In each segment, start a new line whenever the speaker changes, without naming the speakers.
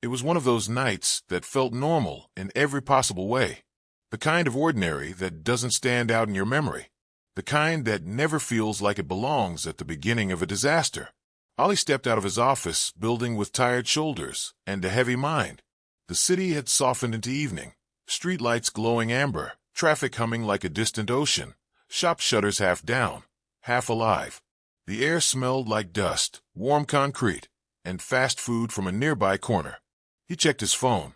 It was one of those nights that felt normal in every possible way. The kind of ordinary that doesn't stand out in your memory. The kind that never feels like it belongs at the beginning of a disaster. Ollie stepped out of his office building with tired shoulders and a heavy mind. The city had softened into evening, streetlights glowing amber, traffic humming like a distant ocean, shop shutters half down, half alive. The air smelled like dust, warm concrete, and fast food from a nearby corner. He checked his phone.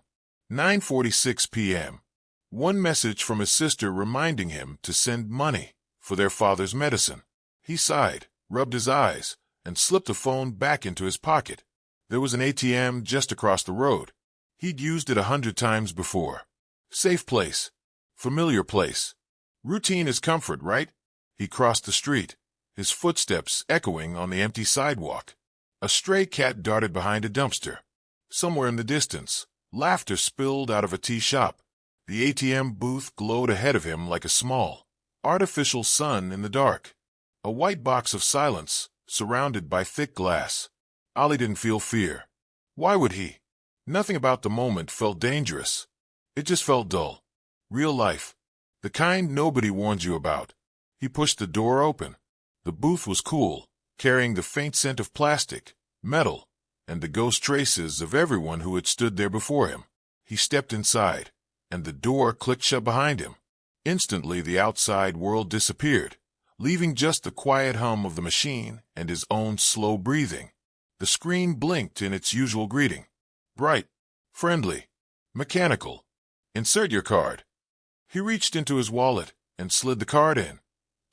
9:46 p.m. One message from his sister reminding him to send money for their father's medicine. He sighed, rubbed his eyes, and slipped the phone back into his pocket. There was an ATM just across the road. He'd used it 100 times before. Safe place. Familiar place. Routine is comfort, right? He crossed the street, his footsteps echoing on the empty sidewalk. A stray cat darted behind a dumpster. Somewhere in the distance, laughter spilled out of a tea shop. The ATM booth glowed ahead of him like a small, artificial sun in the dark. A white box of silence, surrounded by thick glass. Ollie didn't feel fear. Why would he? Nothing about the moment felt dangerous. It just felt dull. Real life. The kind nobody warns you about. He pushed the door open. The booth was cool, carrying the faint scent of plastic, metal, and the ghost traces of everyone who had stood there before him. He stepped inside, and the door clicked shut behind him. Instantly the outside world disappeared, leaving just the quiet hum of the machine and his own slow breathing. The screen blinked in its usual greeting. Bright, friendly, mechanical. Insert your card. He reached into his wallet and slid the card in,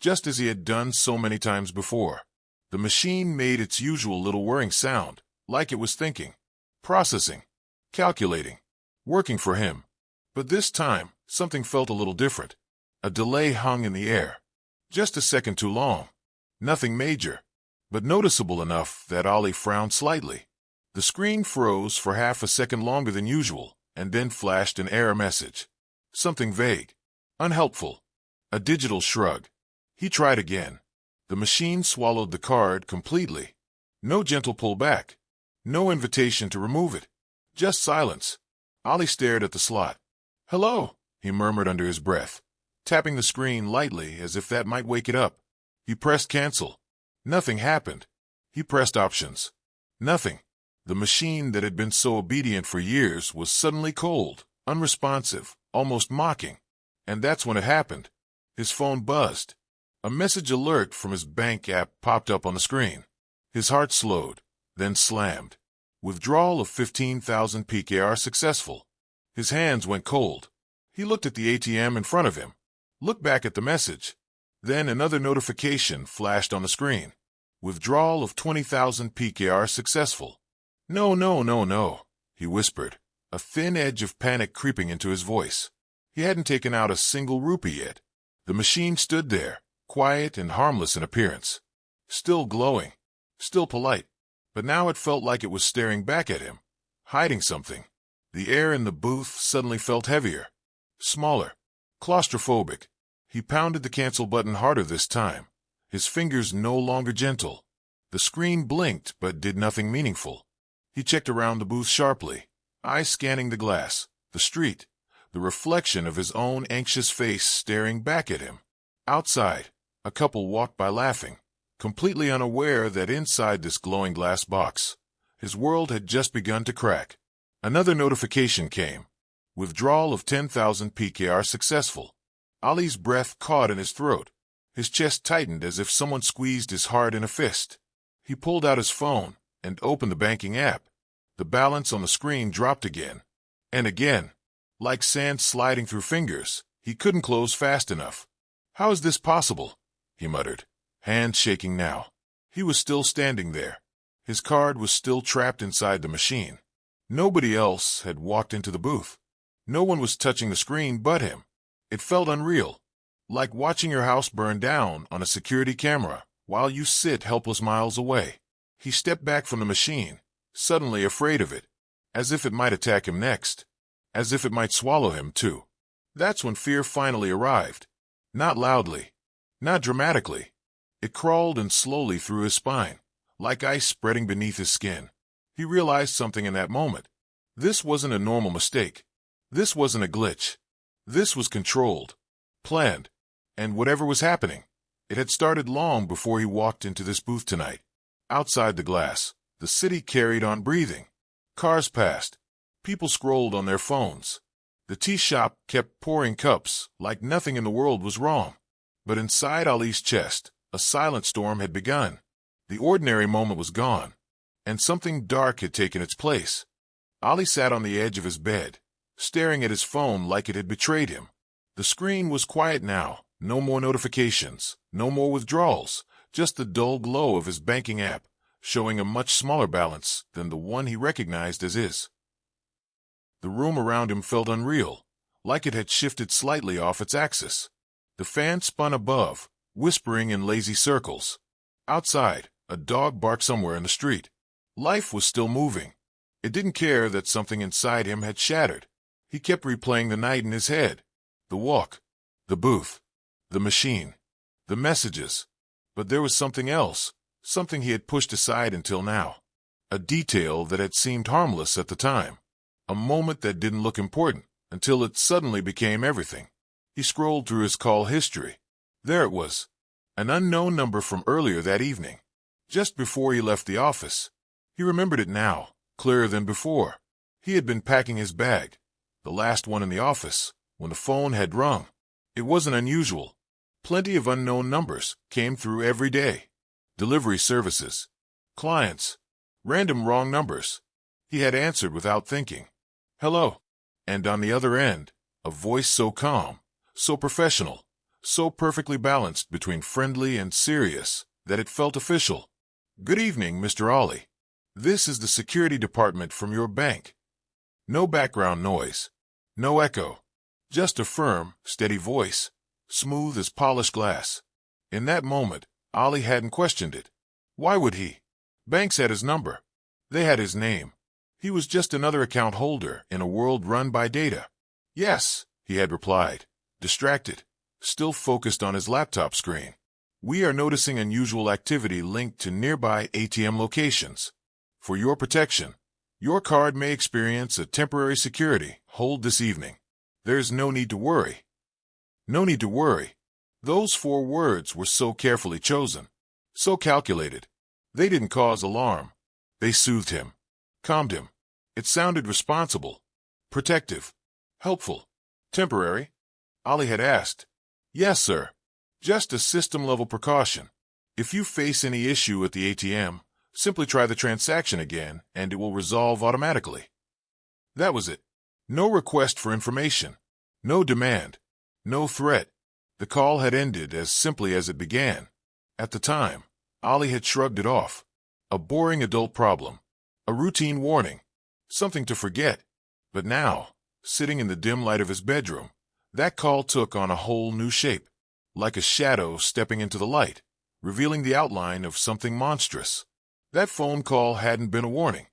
just as he had done so many times before. The machine made its usual little whirring sound, like it was thinking, processing, calculating, working for him. But this time, something felt a little different. A delay hung in the air. Just a second too long. Nothing major, but noticeable enough that Ollie frowned slightly. The screen froze for half a second longer than usual, and then flashed an error message. Something vague, unhelpful, a digital shrug. He tried again. The machine swallowed the card completely. No gentle pullback, no invitation to remove it, just silence. Ollie stared at the slot. "Hello," he murmured under his breath, tapping the screen lightly as if that might wake it up. He pressed cancel. Nothing happened. He pressed options. Nothing. The machine that had been so obedient for years was suddenly cold, unresponsive, almost mocking. And that's when it happened. His phone buzzed. A message alert from his bank app popped up on the screen. His heart slowed, then slammed. Withdrawal of 15,000 PKR successful. His hands went cold. He looked at the ATM in front of him, looked back at the message. Then another notification flashed on the screen. Withdrawal of 20,000 PKR successful. "No, no, no, no," he whispered, a thin edge of panic creeping into his voice. He hadn't taken out a single rupee yet. The machine stood there, quiet and harmless in appearance. Still glowing, still polite. But now it felt like it was staring back at him, hiding something. The air in the booth suddenly felt heavier, smaller, claustrophobic. He pounded the cancel button harder this time, his fingers no longer gentle. The screen blinked but did nothing meaningful. He checked around the booth sharply, eyes scanning the glass, the street, the reflection of his own anxious face staring back at him. Outside, a couple walked by laughing, completely unaware that inside this glowing glass box, his world had just begun to crack. Another notification came. Withdrawal of 10,000 PKR successful. Ollie's breath caught in his throat. His chest tightened as if someone squeezed his heart in a fist. He pulled out his phone and opened the banking app. The balance on the screen dropped again. And again. Like sand sliding through fingers, he couldn't close fast enough. "How is this possible?" he muttered, hands shaking now. He was still standing there. His card was still trapped inside the machine. Nobody else had walked into the booth. No one was touching the screen but him. It felt unreal, like watching your house burn down on a security camera while you sit helpless miles away. He stepped back from the machine, suddenly afraid of it, as if it might attack him next, as if it might swallow him too. That's when fear finally arrived. Not loudly, not dramatically. It crawled in slowly through his spine, like ice spreading beneath his skin. He realized something in that moment. This wasn't a normal mistake. This wasn't a glitch. This was controlled, planned, and whatever was happening, it had started long before he walked into this booth tonight. Outside the glass, the city carried on breathing. Cars passed. People scrolled on their phones. The tea shop kept pouring cups like nothing in the world was wrong. But inside Ali's chest, a silent storm had begun. The ordinary moment was gone, and something dark had taken its place. Ali sat on the edge of his bed, staring at his phone like it had betrayed him. The screen was quiet now, no more notifications, no more withdrawals, just the dull glow of his banking app, showing a much smaller balance than the one he recognized as his. The room around him felt unreal, like it had shifted slightly off its axis. The fan spun above, whispering in lazy circles. Outside, a dog barked somewhere in the street. Life was still moving. It didn't care that something inside him had shattered. He kept replaying the night in his head. The walk, the booth, the machine, the messages. But there was something else, something he had pushed aside until now. A detail that had seemed harmless at the time. A moment that didn't look important until it suddenly became everything. He scrolled through his call history. There it was. An unknown number from earlier that evening. Just before he left the office. He remembered it now, clearer than before. He had been packing his bag, the last one in the office, when the phone had rung. It wasn't unusual. Plenty of unknown numbers came through every day. Delivery services, clients, random wrong numbers. He had answered without thinking. Hello. And on the other end, a voice so calm, so professional, so perfectly balanced between friendly and serious that it felt official. Good evening, Mr. Ali. This is the security department from your bank. No background noise, no echo, just a firm, steady voice, smooth as polished glass. In that moment, Ali hadn't questioned it. Why would he? Banks had his number. They had his name. He was just another account holder in a world run by data. Yes, he had replied, distracted, still focused on his laptop screen. We are noticing unusual activity linked to nearby ATM locations. For your protection, your card may experience a temporary security hold this evening. There's no need to worry. No need to worry. Those 4 words were so carefully chosen, so calculated. They didn't cause alarm. They soothed him, calmed him. It sounded responsible, protective, helpful. Temporary? Ali had asked. Yes, sir. Just a system-level precaution. If you face any issue at the ATM, simply try the transaction again, and it will resolve automatically. That was it. No request for information. No demand. No threat. The call had ended as simply as it began. At the time, Ali had shrugged it off. A boring adult problem. A routine warning. Something to forget. But now, sitting in the dim light of his bedroom, that call took on a whole new shape. Like a shadow stepping into the light, revealing the outline of something monstrous. That phone call hadn't been a warning.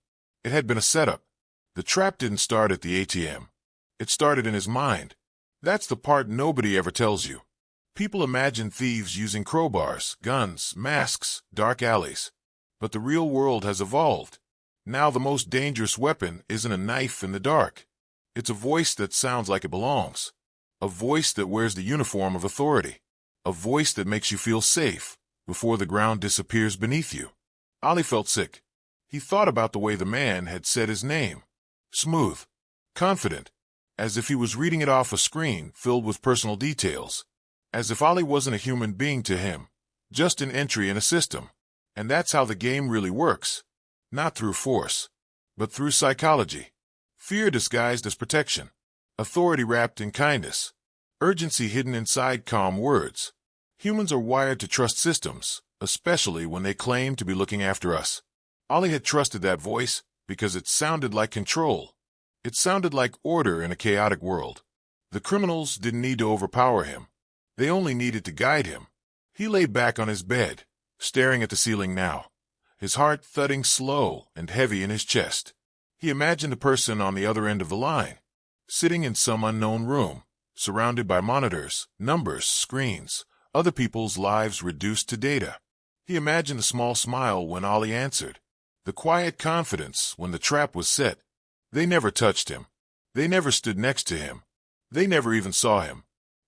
It had been a setup. The trap didn't start at the ATM. It started in his mind. That's the part nobody ever tells you. People imagine thieves using crowbars, guns, masks, dark alleys. But the real world has evolved. Now the most dangerous weapon isn't a knife in the dark. It's a voice that sounds like it belongs. A voice that wears the uniform of authority. A voice that makes you feel safe before the ground disappears beneath you. Ali felt sick. He thought about the way the man had said his name. Smooth. Confident. As if he was reading it off a screen filled with personal details. As if Ali wasn't a human being to him. Just an entry in a system. And that's how the game really works. Not through force, but through psychology. Fear disguised as protection. Authority wrapped in kindness. Urgency hidden inside calm words. Humans are wired to trust systems, especially when they claim to be looking after us. Ali had trusted that voice because it sounded like control. It sounded like order in a chaotic world. The criminals didn't need to overpower him. They only needed to guide him. He lay back on his bed, staring at the ceiling now, his heart thudding slow and heavy in his chest. He imagined the person on the other end of the line, sitting in some unknown room, surrounded by monitors, numbers, screens, other people's lives reduced to data. He imagined a small smile when Ali answered, the quiet confidence when the trap was set. They never touched him. They never stood next to him. They never even saw him.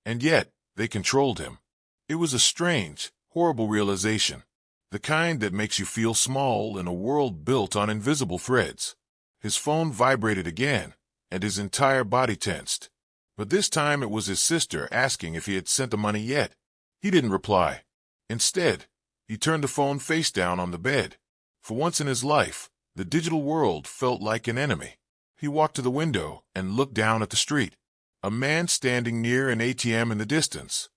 And yet, they controlled him. It was a strange, horrible realization, the kind that makes you feel small in a world built on invisible threads. His phone vibrated again, and his entire body tensed. But this time it was his sister asking if he had sent the money yet. He didn't reply. Instead, he turned the phone face down on the bed. For once in his life, the digital world felt like an enemy. He walked to the window and looked down at the street. A man standing near an ATM in the distance.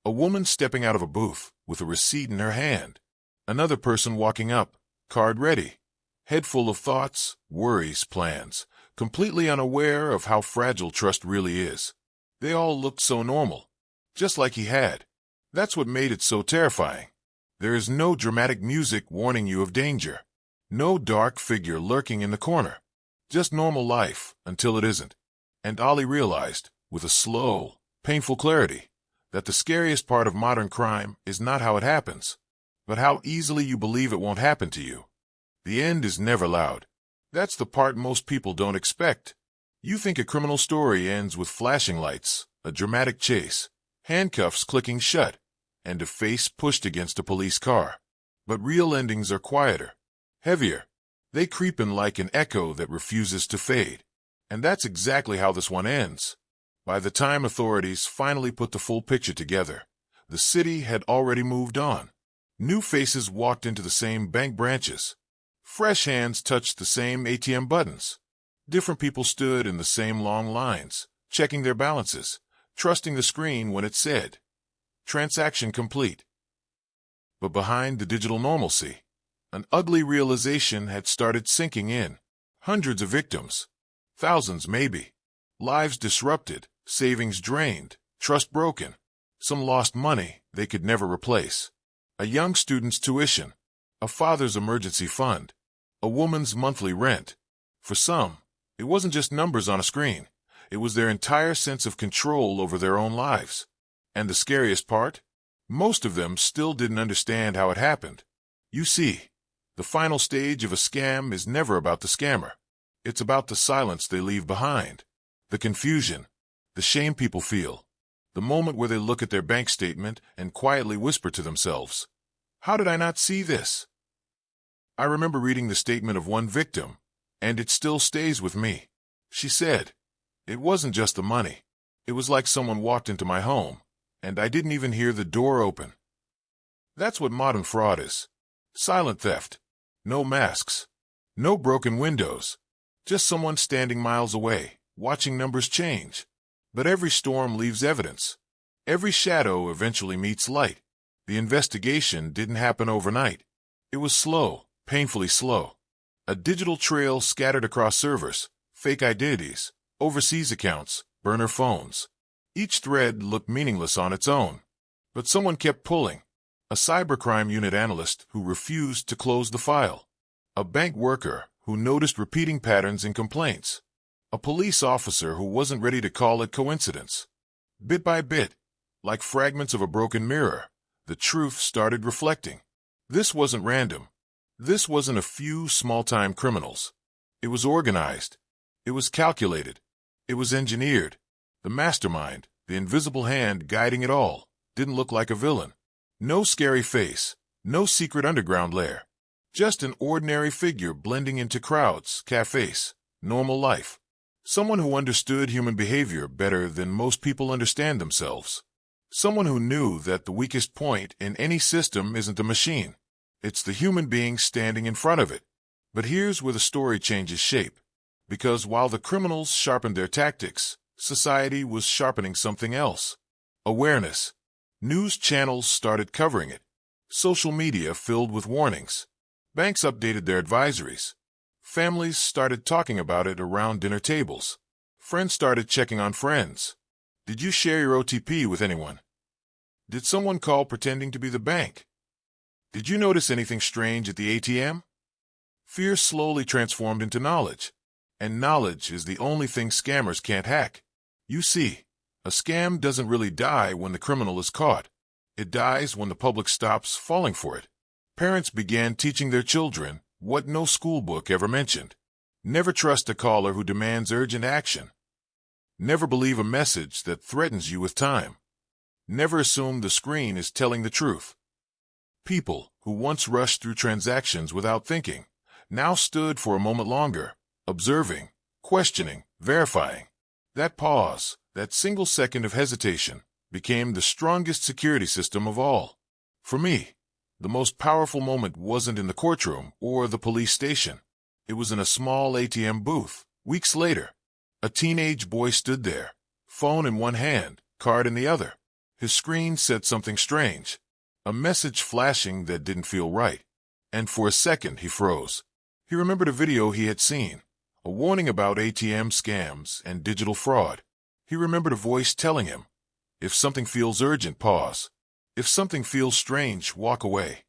A woman stepping out of a booth with a receipt in her hand. Another person walking up, card ready, head full of thoughts, worries, plans, completely unaware of how fragile trust really is. They all looked so normal, just like he had. That's what made it so terrifying. There is no dramatic music warning you of danger. No dark figure lurking in the corner. Just normal life until it isn't. And Ollie realized, with a slow, painful clarity, that the scariest part of modern crime is not how it happens, but how easily you believe it won't happen to you. The end is never loud. That's the part most people don't expect. You think a criminal story ends with flashing lights, a dramatic chase, handcuffs clicking shut, and a face pushed against a police car. But real endings are quieter, heavier. They creep in like an echo that refuses to fade. And that's exactly how this one ends. By the time authorities finally put the full picture together, the city had already moved on. New faces walked into the same bank branches. Fresh hands touched the same ATM buttons. Different people stood in the same long lines, checking their balances, trusting the screen when it said, "Transaction complete." But behind the digital normalcy, an ugly realization had started sinking in. Hundreds of victims. Thousands, maybe. Lives disrupted, savings drained, trust broken. Some lost money they could never replace. A young student's tuition, a father's emergency fund, a woman's monthly rent. For some, it wasn't just numbers on a screen. It was their entire sense of control over their own lives. And the scariest part? Most of them still didn't understand how it happened. You see, the final stage of a scam is never about the scammer. It's about the silence they leave behind, the confusion, the shame people feel, the moment where they look at their bank statement and quietly whisper to themselves, "How did I not see this?" I remember reading the statement of one victim, and it still stays with me. She said, "It wasn't just the money. It was like someone walked into my home, and I didn't even hear the door open." That's what modern fraud is. Silent theft. No masks. No broken windows. Just someone standing miles away, watching numbers change. But every storm leaves evidence. Every shadow eventually meets light. The investigation didn't happen overnight. It was slow, painfully slow. A digital trail scattered across servers, fake identities, overseas accounts, burner phones. Each thread looked meaningless on its own. But someone kept pulling. A cybercrime unit analyst who refused to close the file. A bank worker who noticed repeating patterns in complaints. A police officer who wasn't ready to call it coincidence. Bit by bit, like fragments of a broken mirror, the truth started reflecting. This wasn't random. This wasn't a few small-time criminals. It was organized. It was calculated. It was engineered. The mastermind, the invisible hand guiding it all, didn't look like a villain. No scary face, no secret underground lair. Just an ordinary figure blending into crowds, cafes, normal life. Someone who understood human behavior better than most people understand themselves. Someone who knew that the weakest point in any system isn't the machine. It's the human being standing in front of it. But here's where the story changes shape. Because while the criminals sharpened their tactics, society was sharpening something else. Awareness. News channels started covering it. Social media filled with warnings. Banks updated their advisories. Families started talking about it around dinner tables. Friends started checking on friends. Did you share your OTP with anyone? Did someone call pretending to be the bank? Did you notice anything strange at the ATM? Fear slowly transformed into knowledge. And knowledge is the only thing scammers can't hack. You see, a scam doesn't really die when the criminal is caught. It dies when the public stops falling for it. Parents began teaching their children what no school book ever mentioned. Never trust a caller who demands urgent action. Never believe a message that threatens you with time. Never assume the screen is telling the truth. People who once rushed through transactions without thinking now stood for a moment longer, observing, questioning, verifying. That pause, that single second of hesitation, became the strongest security system of all. For me, the most powerful moment wasn't in the courtroom or the police station. It was in a small ATM booth. Weeks later, a teenage boy stood there, phone in one hand, card in the other. His screen said something strange, a message flashing that didn't feel right. And for a second, he froze. He remembered a video he had seen, a warning about ATM scams and digital fraud. He remembered a voice telling him, if something feels urgent, pause. If something feels strange, walk away.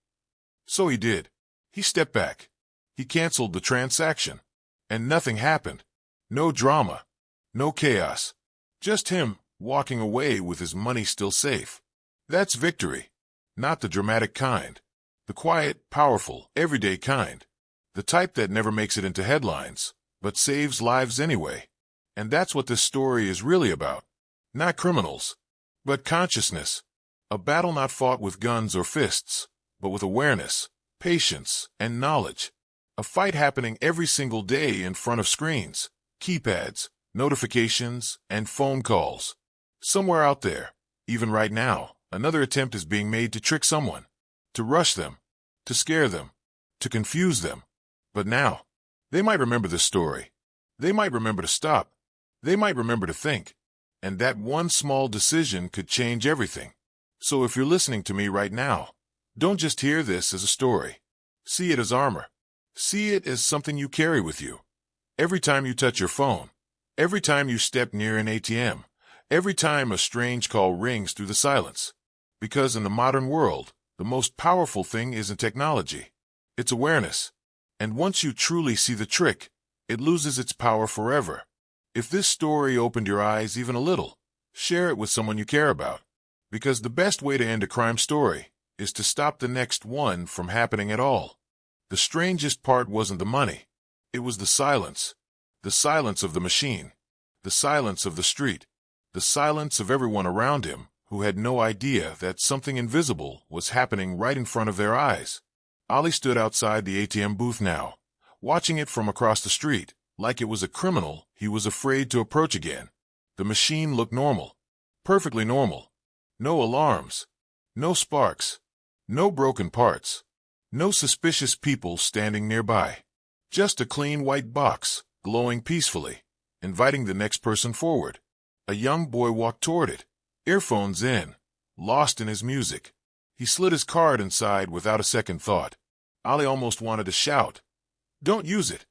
So he did. He stepped back. He canceled the transaction. And nothing happened. No drama. No chaos. Just him walking away with his money still safe. That's victory. Not the dramatic kind. The quiet, powerful, everyday kind. The type that never makes it into headlines, but saves lives anyway. And that's what this story is really about. Not criminals, but consciousness. A battle not fought with guns or fists, but with awareness, patience, and knowledge. A fight happening every single day in front of screens, keypads, notifications, and phone calls. Somewhere out there, even right now, another attempt is being made to trick someone, to rush them, to scare them, to confuse them. But now, they might remember this story. They might remember to stop. They might remember to think. And that one small decision could change everything. So if you're listening to me right now, don't just hear this as a story. See it as armor. See it as something you carry with you. Every time you touch your phone, every time you step near an ATM, every time a strange call rings through the silence. Because in the modern world, the most powerful thing isn't technology. It's awareness. And once you truly see the trick, it loses its power forever. If this story opened your eyes even a little, share it with someone you care about. Because the best way to end a crime story is to stop the next one from happening at all. The strangest part wasn't the money. It was the silence. The silence of the machine. The silence of the street. The silence of everyone around him who had no idea that something invisible was happening right in front of their eyes. Ali stood outside the ATM booth now, watching it from across the street, like it was a criminal he was afraid to approach again. The machine looked normal. Perfectly normal. No alarms. No sparks. No broken parts. No suspicious people standing nearby. Just a clean white box, glowing peacefully, inviting the next person forward. A young boy walked toward it, earphones in, lost in his music. He slid his card inside without a second thought. Ali almost wanted to shout, "Don't use it."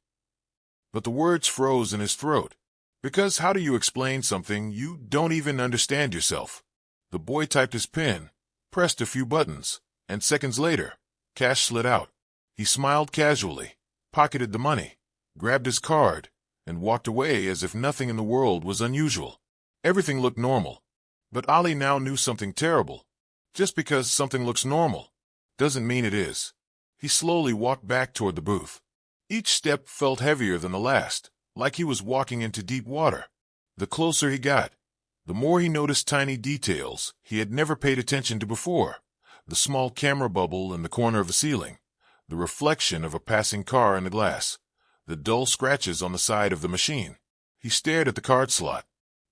But the words froze in his throat. Because how do you explain something you don't even understand yourself? The boy typed his PIN, pressed a few buttons, and seconds later, cash slid out. He smiled casually, pocketed the money, grabbed his card, and walked away as if nothing in the world was unusual. Everything looked normal. But Ali now knew something terrible. Just because something looks normal doesn't mean it is. He slowly walked back toward the booth. Each step felt heavier than the last, like he was walking into deep water. The closer he got, the more he noticed tiny details he had never paid attention to before. The small camera bubble in the corner of the ceiling, the reflection of a passing car in the glass, the dull scratches on the side of the machine. He stared at the card slot.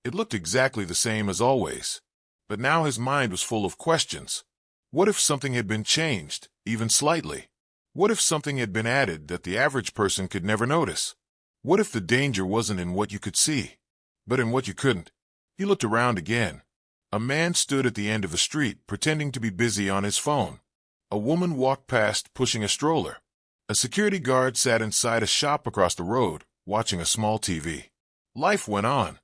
It looked exactly the same as always. But now his mind was full of questions. What if something had been changed, even slightly? What if something had been added that the average person could never notice? What if the danger wasn't in what you could see, but in what you couldn't? He looked around again. A man stood at the end of the street pretending to be busy on his phone. A woman walked past pushing a stroller. A security guard sat inside a shop across the road, watching a small TV. Life went on.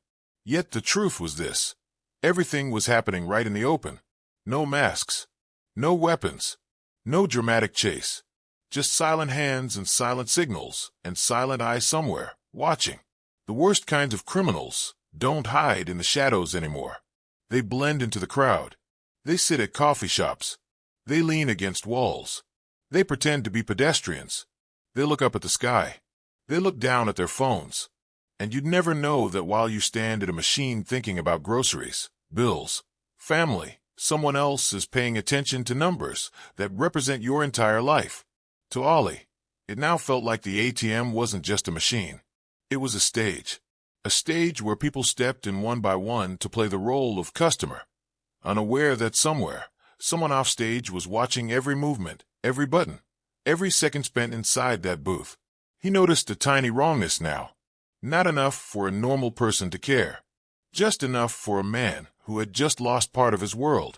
Yet the truth was this. Everything was happening right in the open. No masks. No weapons. No dramatic chase. Just silent hands and silent signals and silent eyes somewhere, watching. The worst kinds of criminals don't hide in the shadows anymore. They blend into the crowd. They sit at coffee shops. They lean against walls. They pretend to be pedestrians. They look up at the sky. They look down at their phones. And you'd never know that while you stand at a machine thinking about groceries, bills, family, someone else is paying attention to numbers that represent your entire life. To Ollie, it now felt like the ATM wasn't just a machine. It was a stage. A stage where people stepped in one by one to play the role of customer, unaware that somewhere, someone off stage was watching every movement, every button, every second spent inside that booth. He noticed a tiny wrongness now. Not enough for a normal person to care. Just enough for a man who had just lost part of his world.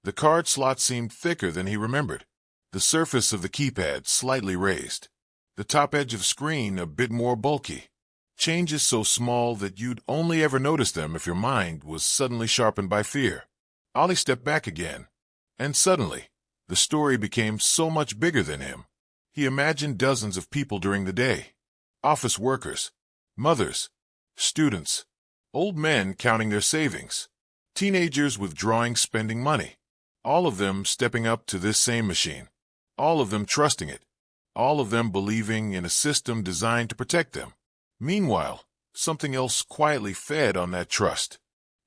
The card slot seemed thicker than he remembered. The surface of the keypad slightly raised. The top edge of the screen a bit more bulky. Changes so small that you'd only ever notice them if your mind was suddenly sharpened by fear. Ollie stepped back again. And suddenly, the story became so much bigger than him. He imagined dozens of people during the day. Office workers, mothers, students, old men counting their savings, teenagers withdrawing spending money, all of them stepping up to this same machine, all of them trusting it, all of them believing in a system designed to protect them. Meanwhile, something else quietly fed on that trust.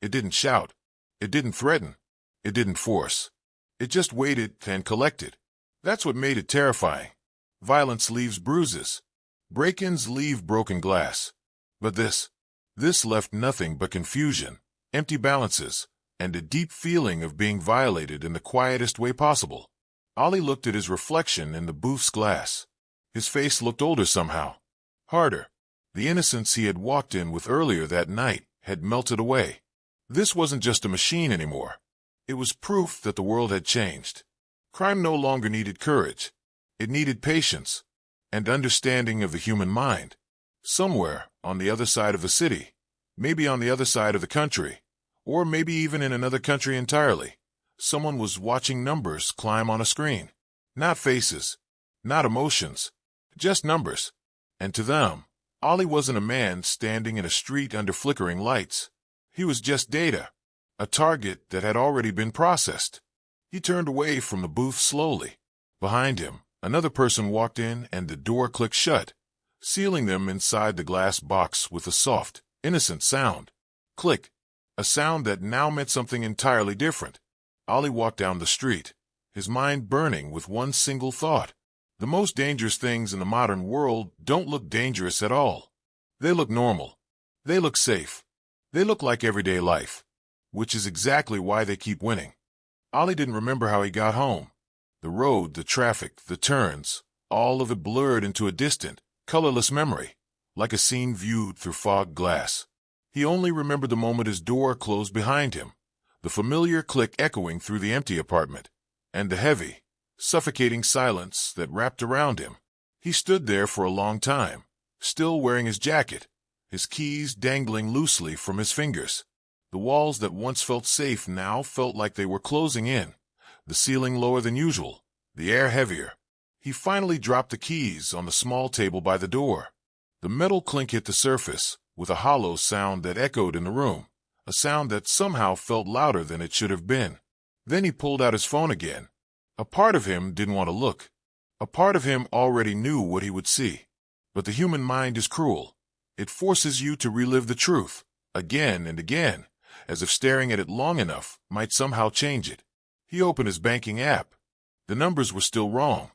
It didn't shout. It didn't threaten. It didn't force. It just waited and collected. That's what made it terrifying. Violence leaves bruises. Break-ins leave broken glass. But this left nothing but confusion, empty balances, and a deep feeling of being violated in the quietest way possible. Ollie looked at his reflection in the booth's glass. His face looked older somehow. Harder. The innocence he had walked in with earlier that night had melted away. This wasn't just a machine anymore. It was proof that the world had changed. Crime no longer needed courage. It needed patience and understanding of the human mind. Somewhere on the other side of the city, maybe on the other side of the country, or maybe even in another country entirely, someone was watching numbers climb on a screen. Not faces, not emotions, just numbers. And to them, Ollie wasn't a man standing in a street under flickering lights. He was just data, a target that had already been processed. He turned away from the booth slowly. Behind him, another person walked in and the door clicked shut, sealing them inside the glass box with a soft, innocent sound. Click. A sound that now meant something entirely different. Ollie walked down the street, his mind burning with one single thought. The most dangerous things in the modern world don't look dangerous at all. They look normal. They look safe. They look like everyday life, which is exactly why they keep winning. Ollie didn't remember how he got home. The road, the traffic, the turns, all of it blurred into a distant, colorless memory, like a scene viewed through fogged glass. He only remembered the moment his door closed behind him, the familiar click echoing through the empty apartment, and the heavy, suffocating silence that wrapped around him. He stood there for a long time, still wearing his jacket, his keys dangling loosely from his fingers. The walls that once felt safe now felt like they were closing in, the ceiling lower than usual, the air heavier. He finally dropped the keys on the small table by the door. The metal clink hit the surface, with a hollow sound that echoed in the room, a sound that somehow felt louder than it should have been. Then he pulled out his phone again. A part of him didn't want to look. A part of him already knew what he would see. But the human mind is cruel. It forces you to relive the truth, again and again, as if staring at it long enough might somehow change it. He opened his banking app. The numbers were still wrong.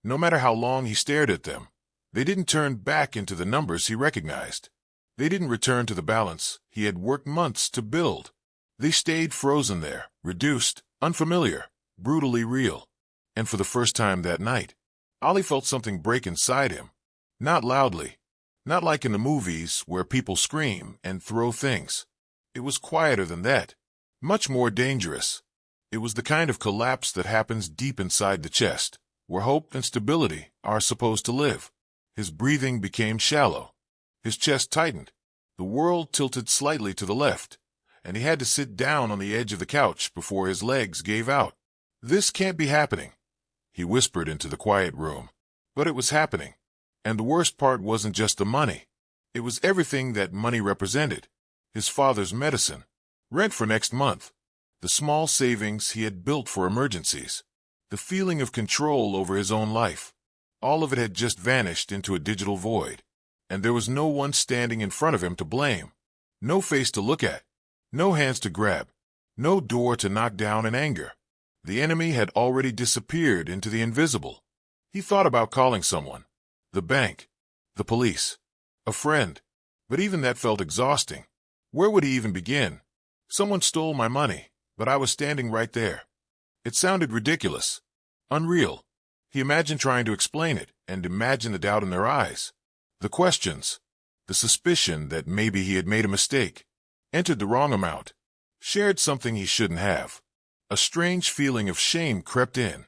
No matter how long he stared at them, they didn't turn back into the numbers he recognized. They didn't return to the balance he had worked months to build. They stayed frozen there, reduced, unfamiliar, brutally real. And for the first time that night, Ollie felt something break inside him. Not loudly, not like in the movies where people scream and throw things. It was quieter than that, much more dangerous. It was the kind of collapse that happens deep inside the chest, where hope and stability are supposed to live. His breathing became shallow. His chest tightened. The world tilted slightly to the left, and he had to sit down on the edge of the couch before his legs gave out. This can't be happening, he whispered into the quiet room. But it was happening. And the worst part wasn't just the money. It was everything that money represented. His father's medicine, rent for next month, the small savings he had built for emergencies, the feeling of control over his own life. All of it had just vanished into a digital void. and there was no one standing in front of him to blame. No face to look at. No hands to grab. No door to knock down in anger. The enemy had already disappeared into the invisible. He thought about calling someone. The bank. The police. A friend. But even that felt exhausting. Where would he even begin? Someone stole my money, but I was standing right there. It sounded ridiculous. Unreal. He imagined trying to explain it, and imagined the doubt in their eyes. The questions. The suspicion that maybe he had made a mistake. Entered the wrong amount. Shared something he shouldn't have. A strange feeling of shame crept in,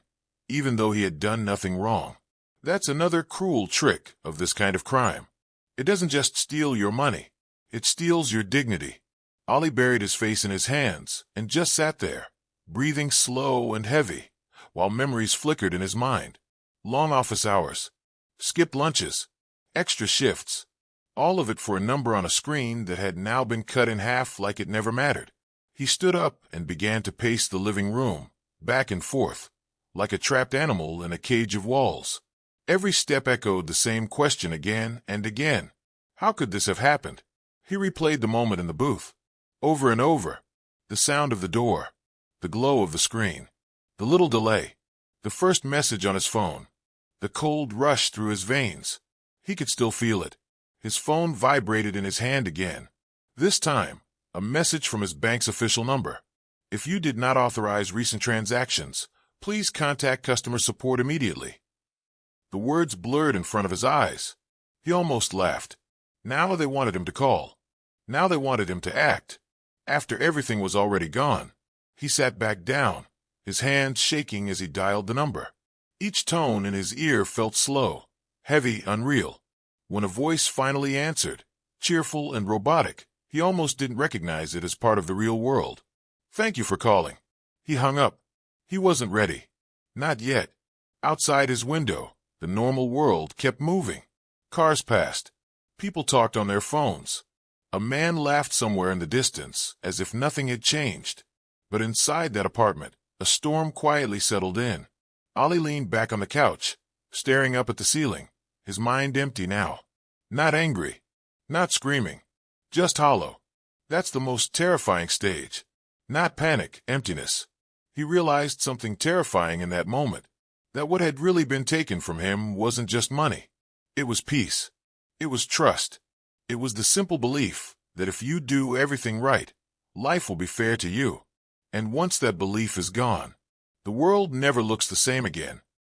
even though he had done nothing wrong. That's another cruel trick of this kind of crime. It doesn't just steal your money. It steals your dignity. Ali buried his face in his hands and just sat there, breathing slow and heavy, while memories flickered in his mind. Long office hours. Skipped lunches. Extra shifts. All of it for a number on a screen that had now been cut in half like it never mattered. He stood up and began to pace the living room, back and forth, like a trapped animal in a cage of walls. Every step echoed the same question again and again. How could this have happened? He replayed the moment in the booth. Over and over. The sound of the door. The glow of the screen. The little delay. The first message on his phone. The cold rush through his veins. He could still feel it. His phone vibrated in his hand again. This time, a message from his bank's official number. If you did not authorize recent transactions, please contact customer support immediately. The words blurred in front of his eyes. He almost laughed. Now they wanted him to call. Now they wanted him to act. After everything was already gone, he sat back down, his hands shaking as he dialed the number. Each tone in his ear felt slow, heavy, unreal. When a voice finally answered, cheerful and robotic, he almost didn't recognize it as part of the real world. Thank you for calling. He hung up. He wasn't ready. Not yet. Outside his window, the normal world kept moving. Cars passed. People talked on their phones. A man laughed somewhere in the distance, as if nothing had changed. But inside that apartment, a storm quietly settled in. Ali leaned back on the couch, staring up at the ceiling, his mind empty now. Not angry. Not screaming. Just hollow. That's the most terrifying stage. Not panic, emptiness. He realized something terrifying in that moment. That what had really been taken from him wasn't just money. It was peace. It was trust. It was the simple belief that if you do everything right, life will be fair to you. And once that belief is gone, the world never looks the same again.